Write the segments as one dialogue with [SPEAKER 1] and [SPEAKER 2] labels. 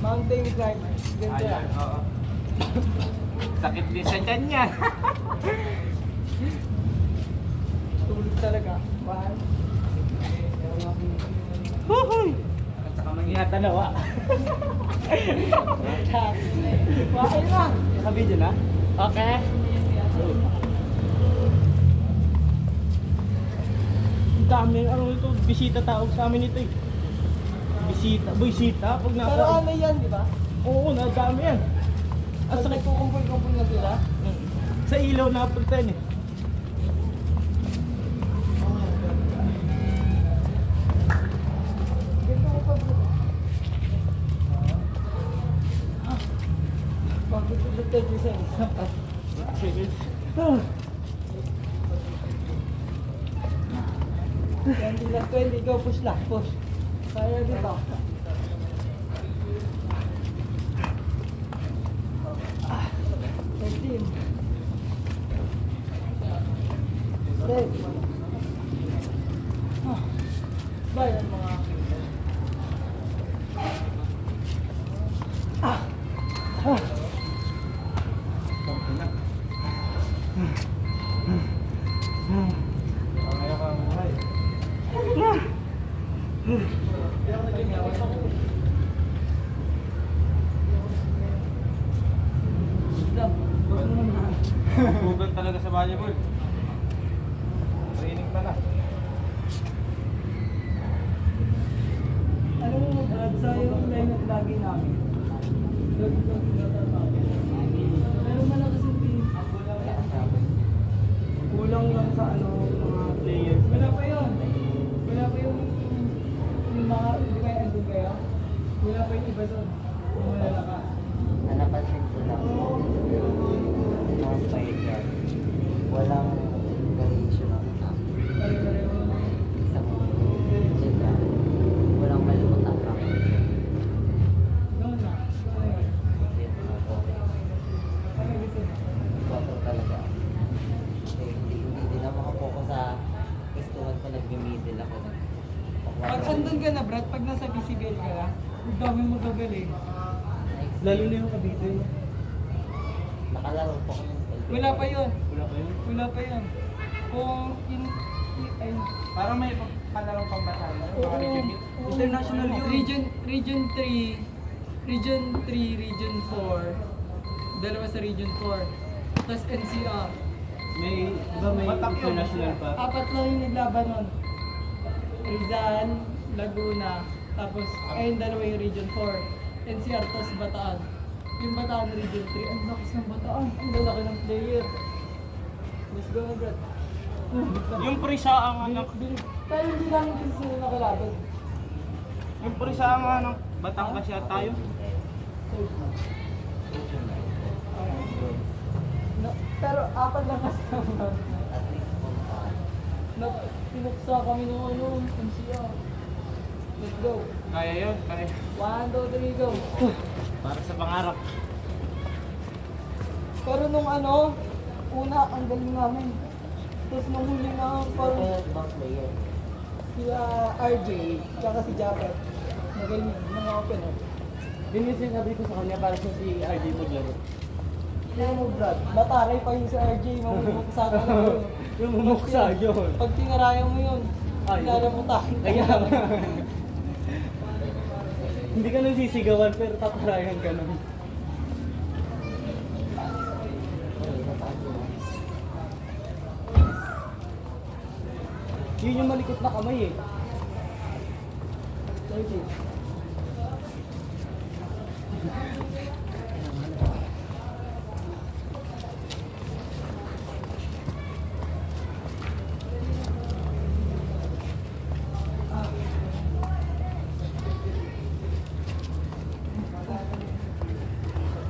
[SPEAKER 1] Mountain climb. Ganda.
[SPEAKER 2] Ayan, oo. Sakit din sa tiyan niya.
[SPEAKER 1] Tulog talaga. One.
[SPEAKER 2] Huhuy! At saka mangyatanawa.
[SPEAKER 1] Why lang?
[SPEAKER 2] Naka-video na? Okay. Ang dami, ano ito, bisita tawag sa amin ito eh. Bisita, pag nasa...
[SPEAKER 1] Pero ano yan, di ba?
[SPEAKER 2] Oo, nadami yan.
[SPEAKER 1] Pag nagkukumpul-kumpul na sila.
[SPEAKER 2] Sa ilaw na punta yan eh.
[SPEAKER 1] Ganito ko pa bro. Bakit ito 30 cents?
[SPEAKER 2] Ah.
[SPEAKER 1] 20 last 20, go push lang, push. Kaya dito. Ah, 13. Step. Ah, bayan mga. Ah, ah.
[SPEAKER 2] Hugan talaga sa volleyball. Training pala.
[SPEAKER 1] Alam mo, Brad, sa yung lineup lagi namin. Pero malakas yung team. Kulang lang sa ano, mga players. Wala pa yun. Wala pa yung mga, hindi kayo andun kayo? Wala pa yung iba doon. Yung malalakas.
[SPEAKER 3] Napansin ko lang, mga spider, walang variation ng attack.
[SPEAKER 1] Pare-pareho.
[SPEAKER 3] Isang sila, walang malimot attack.
[SPEAKER 1] Noon na. Ano yun? Ano gusto mo?
[SPEAKER 3] Ito talaga. Hindi din ako makapokus sa gustuhan ko, nag-middle ako.
[SPEAKER 1] Pag andun ka na, Brad, pag nasa PCBL ka na, ang dami mo gagaling.
[SPEAKER 2] Lalo na yung kabito yun.
[SPEAKER 3] Nakalaro po ko ng
[SPEAKER 1] Wala pa yun.
[SPEAKER 2] Wala pa yun.
[SPEAKER 1] Wala pa yun. Kung ay,
[SPEAKER 2] Parang may palarong pambataan.
[SPEAKER 1] Oo.
[SPEAKER 2] International yun.
[SPEAKER 1] Region 3, Region 3, Region 4. Dalawa sa Region 4. Tapos NCR.
[SPEAKER 2] May, iba may international pa.
[SPEAKER 1] Apat lang yung naglaban nun. Rizal, Laguna, tapos ayun dalawa yung Region 4. NCR, tapos Bataan. Yung Bataan Region 3, ang lakas ng Bataan. Ang lalaki ng player. Let's go na, Brad.
[SPEAKER 2] Yung prisaang anak,
[SPEAKER 1] Tayo hindi namin kasi sila nakalaban.
[SPEAKER 2] yung prisaang anak, Batangas siya tayo.
[SPEAKER 1] No, pero apat lang kasi naman.
[SPEAKER 3] at least punta.
[SPEAKER 1] Pinuksa kami ng ano, NCR. Let's go.
[SPEAKER 2] Kaya yun, kaya.
[SPEAKER 1] 1, 2, 3, go.
[SPEAKER 2] Para sa pangarap.
[SPEAKER 1] Pero nung ano, una, ang galing namin. Tapos nung huli na, parang
[SPEAKER 3] Kaya ibang player.
[SPEAKER 1] si RJ, tsaka si Japet. Magaling yun, mga open eh.
[SPEAKER 2] Yun yung sinabi ko sa kanya para sa si RJ maglaro.
[SPEAKER 1] Kaya mo Brad, mataray pa yun si RJ, mamumuksa ka na yun.
[SPEAKER 2] Yung mumuksa yun.
[SPEAKER 1] Pag tinarayan mo yun,
[SPEAKER 2] Ay,
[SPEAKER 1] pinaramutaan ka.
[SPEAKER 2] Kaya hindi ka nang sisigawan pero tatarayan ka nun. Yun yung malikot na kamay eh.
[SPEAKER 1] RJ.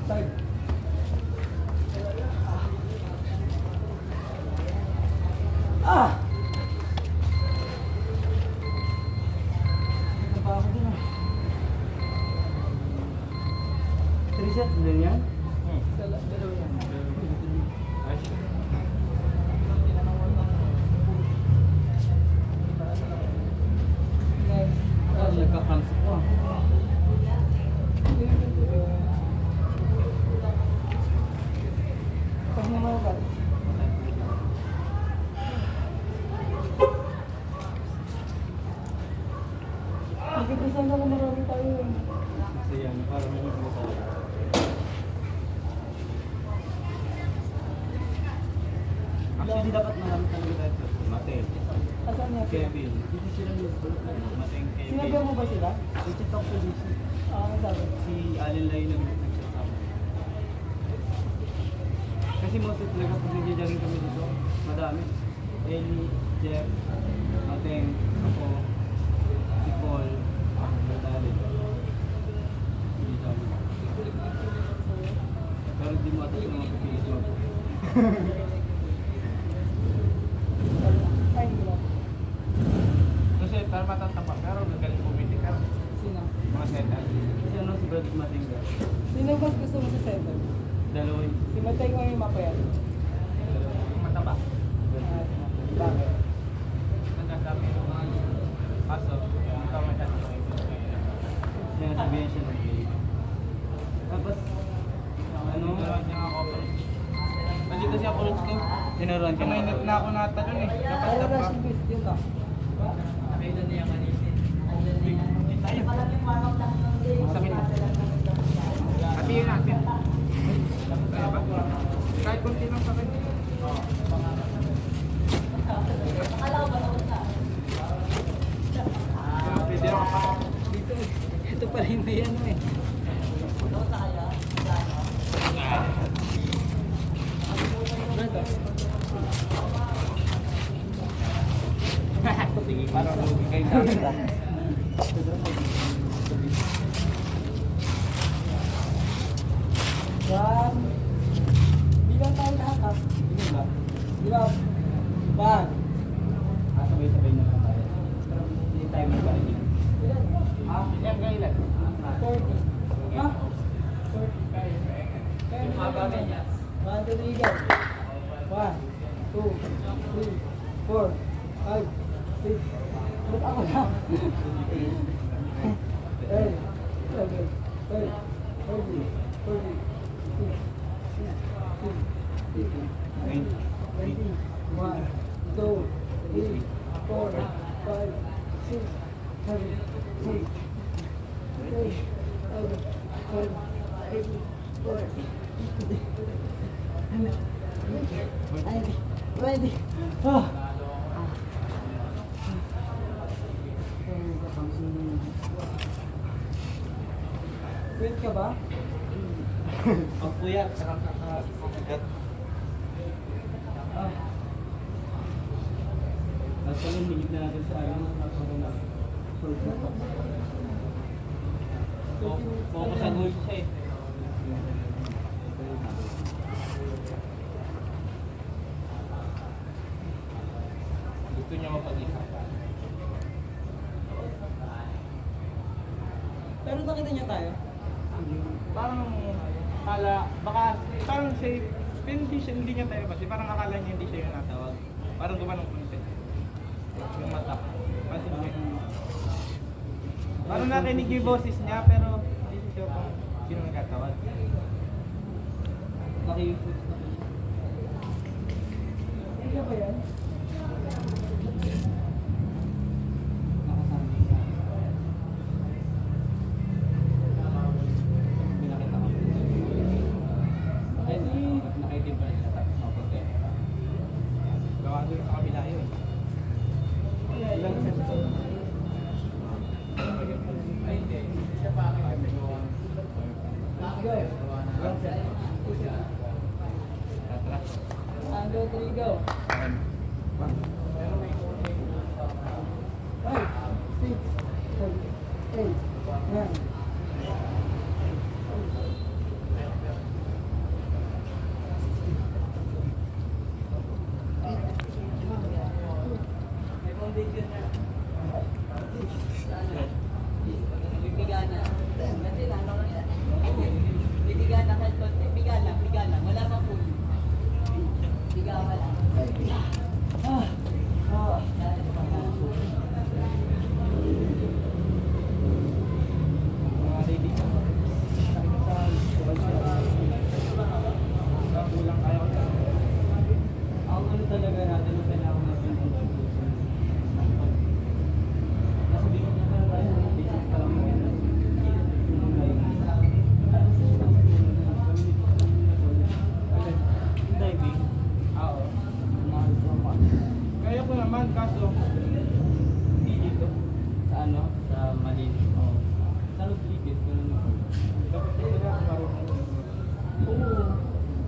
[SPEAKER 1] Third. Ah! Ano ba ako dun ah?
[SPEAKER 2] 3 sets din yan?
[SPEAKER 1] Dalawa yan. Next.
[SPEAKER 2] Nagka-cancel ko ah.
[SPEAKER 1] Yung
[SPEAKER 2] Actually, dapat marami talaga tayo sa Mateo.
[SPEAKER 1] Asan niya sila?
[SPEAKER 2] Kevin. Hindi sila yung Mateo Kevin.
[SPEAKER 1] Sinabi mo ba sila?
[SPEAKER 2] Nag-chat ako sa DC.
[SPEAKER 1] Ano sabi?
[SPEAKER 2] Si Allen Lai nag-chat sa akin. Kasi mostly talaga pag nag-jogging kami dito, madami. Ellie, Jeff, Mateng, ako, si Paul, Nadali. Hindi kami. Pero hindi mo atas mga pipilis mo.
[SPEAKER 1] Ay, hindi ko.
[SPEAKER 2] Kasi para matatapa, pero gagaling pumiti ka.
[SPEAKER 1] Sino?
[SPEAKER 2] Mga setan. Kasi ano si Brad Matinga?
[SPEAKER 1] Sino ba gusto mo sa center?
[SPEAKER 2] Dalawa yun.
[SPEAKER 1] Si Matay mo yung mapayat.
[SPEAKER 2] Mataba.
[SPEAKER 1] Bakit?
[SPEAKER 2] Nagkakami ng mga kaso, hindi ka matatapos. Sinasabihan siya ng gay. Tapos, ano? Tinuruan siya ng coverage. Kasi kasi ako rin ko. Tinuruan siya. Mainit na ako natalon eh. Dapat
[SPEAKER 1] Ay,
[SPEAKER 2] tapa.
[SPEAKER 1] Russian beef, yun ba?
[SPEAKER 2] Nakita niya kanina. Hindi tayo. Sakit na. Hatiin natin. Kaya ba? Kahit kunti lang sakit. Pwede ako pa.
[SPEAKER 1] Dito eh. Ito pala yung may ano eh.
[SPEAKER 2] Sige, parang lugi kayo sa akin.
[SPEAKER 1] One. Bilang tayo lahat ha.
[SPEAKER 2] Hindi ba?
[SPEAKER 1] Bilang. One.
[SPEAKER 2] Sabay-sabay na lang tayo. Hindi tayo magkain.
[SPEAKER 1] Bilang.
[SPEAKER 2] Yan, kailan?
[SPEAKER 1] 40. Ha? 40. Kaya mo ba niya? 1, 2, 3, go. 1, 2, 3, 4, 5, 6. Ba't ako na? 8, 7, 8, 1, 2, 3, 4, 5, 6, 7, 8, 20. Ah. Wait ka ba?
[SPEAKER 2] Ang puyat, saka kakagat.
[SPEAKER 1] Ah.
[SPEAKER 2] At pala, higit na natin sa alam. Focus sa goal siya eh. Gusto niya mapag-isa.
[SPEAKER 1] Pero nakita niya tayo.
[SPEAKER 2] Parang baka parang safe. Pero hindi niya tayo kasi parang akala niya hindi siya yung natawag. Parang gumanong concept. Yung mata. Kasi parang nakinig yung boses niya pero hindi siya kung sino nagkatawag. Nakiyusus na siya.
[SPEAKER 1] Hindi ba yan?
[SPEAKER 2] Nakasama siya. Pinakita ko. Ay, nakitim pa siya. Tapos maputi. Gawa doon sa kabila yun. Ilang set to? Ay, hindi. Siya pa akin.
[SPEAKER 1] Go. Ilang set?
[SPEAKER 2] Atras.
[SPEAKER 1] 1, 2, 3, go. 5, 6, 7, 8, 9. Ah. Oo.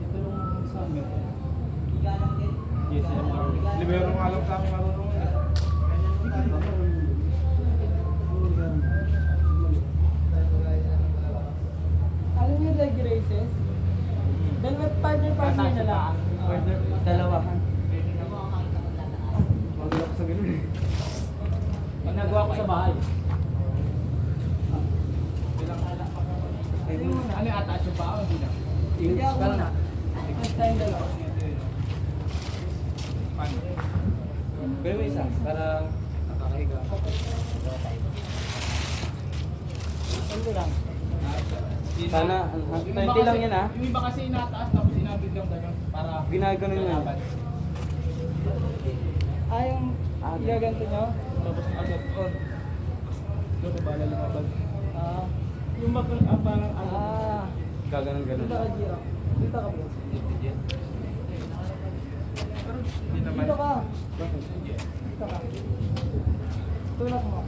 [SPEAKER 2] Dito lang sa amin. Yes, libero nga lang sa amin marunong.
[SPEAKER 1] Alam niyo leg races? Dalawa partner na lang.
[SPEAKER 2] Partner, dalawa. Magulak sa ganun eh. Ginagawa ko sa bahay. Ano yung attach yung bao? Hindi na.
[SPEAKER 1] Hindi ako muna. Next time dalawa.
[SPEAKER 2] Paano? Pero may isa, para nakakahiga.
[SPEAKER 1] Ano lang?
[SPEAKER 2] Sana, 20 lang yan ah.
[SPEAKER 4] Yung iba kasi inataas tapos inabig lang gano'n para
[SPEAKER 2] Ginaganon yun.
[SPEAKER 4] lalaban.
[SPEAKER 1] Yung igaganto nyo?
[SPEAKER 4] Tapos agad on. Doon ko bala lumaban.
[SPEAKER 1] Ah.
[SPEAKER 4] Yung parang ano.
[SPEAKER 2] Gaganon-ganon.
[SPEAKER 1] Dito ka, Giro. Dito ka, bro.
[SPEAKER 4] Hindi naman.
[SPEAKER 1] Dito ka.
[SPEAKER 4] Bakit?
[SPEAKER 1] Dito ka. Tulak mo.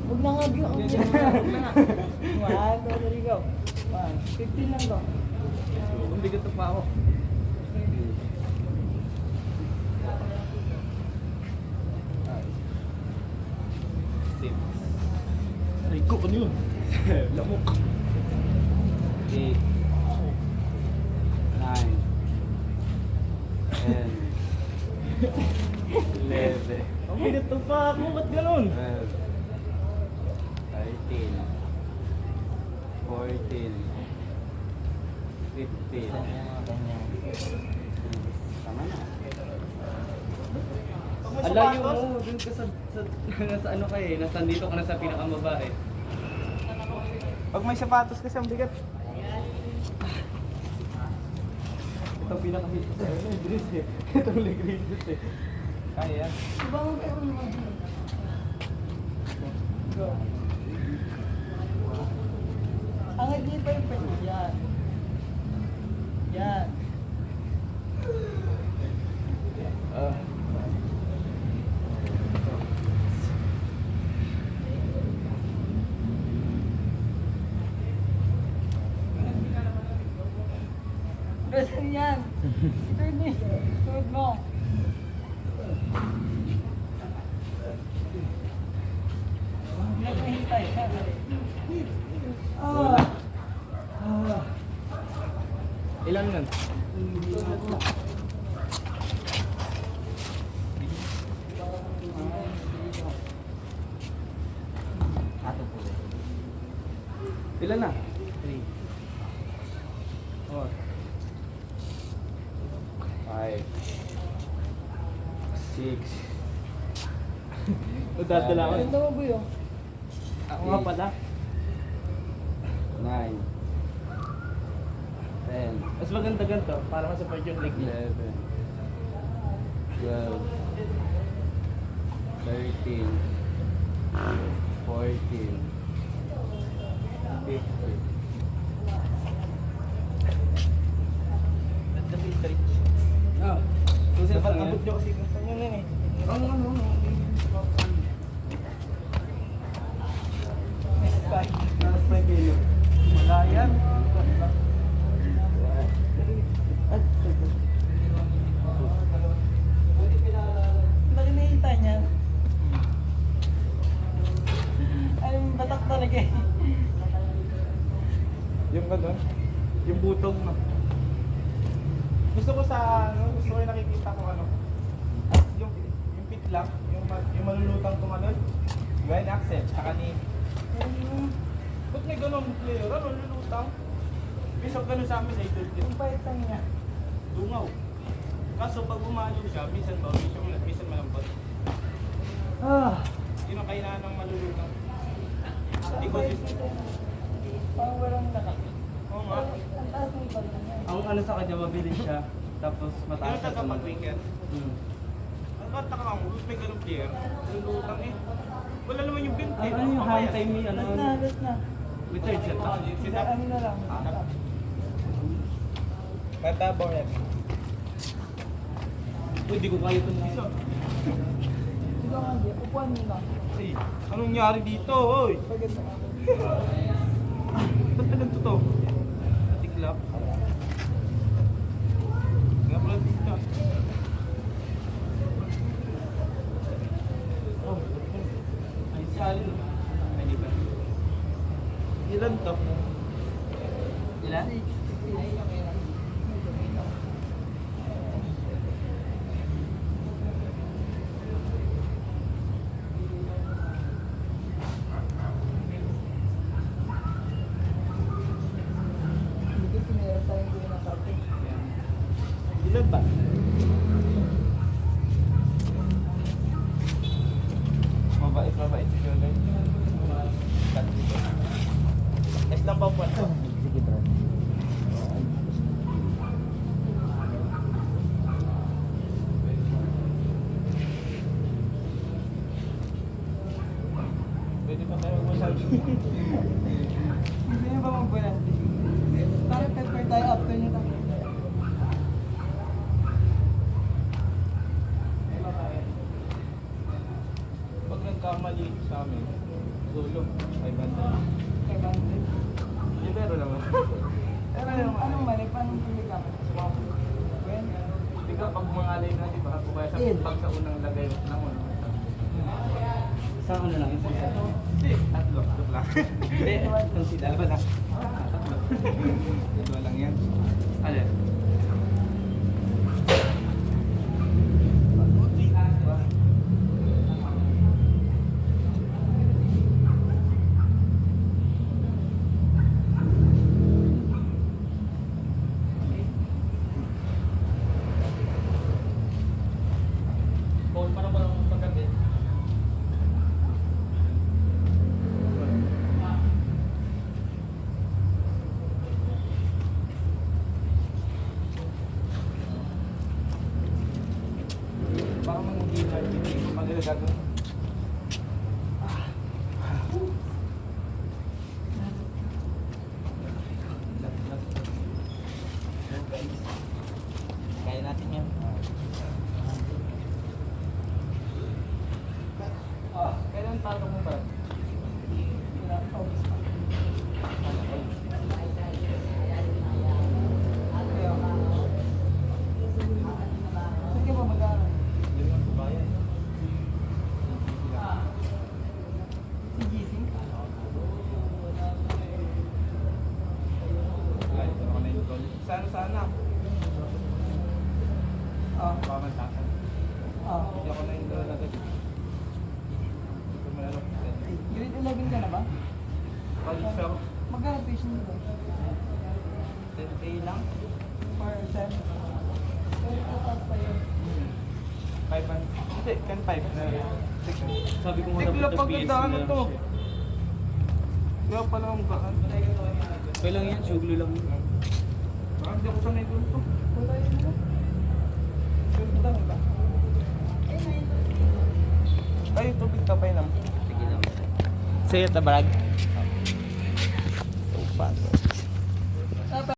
[SPEAKER 1] Huwag na nga, Giro.
[SPEAKER 4] Huwag na nga.
[SPEAKER 1] 1, 2, 3, go. 1. 15 lang to.
[SPEAKER 4] Kung bigat pa ako. Aray ko, ano yun? Lamok.
[SPEAKER 2] 8 9 10 11
[SPEAKER 4] Ang bigat pa ako, ba't gano'n?
[SPEAKER 2] 12 13 14 15 Tama na.
[SPEAKER 4] Pag may
[SPEAKER 2] Alayo
[SPEAKER 4] sapatos,
[SPEAKER 2] mo, dun ka nasa ano ka eh, nasa dito ka na sa pinakamaba eh.
[SPEAKER 4] Pag may sapatos kasi ang bigat.
[SPEAKER 2] Ito ang pinaka-hit ko sa'yo, yung dress eh. Itong leg raises eh.
[SPEAKER 4] Kaya yan.
[SPEAKER 1] Diba mo kayo naman? Go. Ang hindi pa yung pwede. Yan. Yan. Besan yan. Turn me. Turn mo. Naghihintay.
[SPEAKER 4] Ilan yun?
[SPEAKER 3] Ato po.
[SPEAKER 2] Ilan na?
[SPEAKER 3] 3.
[SPEAKER 2] 4 5 6
[SPEAKER 4] Nagdadala ako.
[SPEAKER 1] Ganda mo ba yun?
[SPEAKER 4] Ako nga pala.
[SPEAKER 2] 9 10
[SPEAKER 4] Mas maganda ganito para masupport yung leg niya.
[SPEAKER 2] 11 12 13 14 15
[SPEAKER 4] Kasi stretch.
[SPEAKER 2] Ah,
[SPEAKER 4] Kasi
[SPEAKER 2] dapat
[SPEAKER 4] dapat abot nyo kasi gusto nyo nun eh.
[SPEAKER 2] ano. Nasa 5 kilo.
[SPEAKER 4] Wala yan.
[SPEAKER 1] Laki na hita niya. Ay, batak talaga eh.
[SPEAKER 4] Yung gano'n. Yung butong na. Gusto ko gusto ko yung nakikita ko yung pit lang, yung malulutang tumalon. Gwen Axel, saka ni... Ba't may gano'n player? Ano, lulutang? Bisok gano'n sa amin sa idol din.
[SPEAKER 1] Yung paitang niya.
[SPEAKER 4] Dungaw. Kaso pag bumalo siya, minsan minsan malambot. Yun ang kailangan ng malulutang. Hindi ko
[SPEAKER 1] Parang walang naka.
[SPEAKER 4] Oo nga.
[SPEAKER 1] Ang taas ng pala niya.
[SPEAKER 2] Ang ano sa kanya, mabilis siya. Tapos
[SPEAKER 4] Pero
[SPEAKER 2] mataas siya
[SPEAKER 4] taga pag-weekend. Ang kata ka lang, may ganun player. Lulutang eh. Wala naman yung bint eh.
[SPEAKER 2] Ano yung high time ni ano?
[SPEAKER 1] Last na.
[SPEAKER 2] With third set.
[SPEAKER 1] Sila, ano na lang.
[SPEAKER 4] Katabaw yan.
[SPEAKER 2] Uy, di ko kaya ito na.
[SPEAKER 1] Ikaw nga, Gio. Upuan mo na.
[SPEAKER 4] Hey, anong nangyari dito, oy?
[SPEAKER 1] Paganda ka.
[SPEAKER 4] Ba't pinagto to?
[SPEAKER 2] lock.
[SPEAKER 3] Ayan.
[SPEAKER 2] Nga pala dito. Oh, ay si Alin. Ay, di ba? Ilan to? Ilan?
[SPEAKER 1] Hindi ko meron tayong gawin ng karte.
[SPEAKER 2] Ilan ba? Mabait si Jolan. Cut dito. Next lang ba po ito?
[SPEAKER 3] Sige, bro.
[SPEAKER 2] Pwede pa tayo mag-usap.
[SPEAKER 1] Hindi niyo ba mag-volante? Tara, pepper tayo after nyo tayo.
[SPEAKER 2] Pag nagkamali sa amin, solo, 500.
[SPEAKER 1] Kay Bande.
[SPEAKER 2] Libero naman. Pero
[SPEAKER 1] Anong mali? Paano pili ka? Well,
[SPEAKER 2] Di ka pag mangalay na, di ba? Kung kaya sa pag sa unang lagay ng ano.
[SPEAKER 3] Saan ko na lang? Isang set?
[SPEAKER 2] Hindi, tatlo. Joke lang. Hindi, itong si dalawa lang. Tatlo. Dalawa lang yan. Alin? Paul, parang walang pagkabi. Baka manghihil na yung magagago. Kaya natin yan. Kailan talo mo ba?
[SPEAKER 1] saan ka ba mag-aaral?
[SPEAKER 2] Hindi naman sa bayan.
[SPEAKER 1] Si Gising?
[SPEAKER 2] Wala, ito ako na yung tol. Sana.
[SPEAKER 1] Ah,
[SPEAKER 2] Pamantasan. Hindi ako na yung tol agad. Ito may ano.
[SPEAKER 1] grade 11 ka na ba?
[SPEAKER 2] College ako.
[SPEAKER 1] Magkano tuition mo ba?
[SPEAKER 2] 10K lang.
[SPEAKER 1] For SEM? Pero tapos pa yun.
[SPEAKER 2] 500. Hindi, 10.5.
[SPEAKER 3] Sabi ko
[SPEAKER 2] Hindi, kaya pag ganda ano to. Kaya pala ang gaan.
[SPEAKER 3] Okay lang yan, suglo lang.
[SPEAKER 2] Parang hindi ako sanay doon to.
[SPEAKER 1] Wala yun mo. Sunod mo ba?
[SPEAKER 2] Ay, tubig tapay naman.
[SPEAKER 3] Sige lang.
[SPEAKER 2] Say it, Barag. So fast.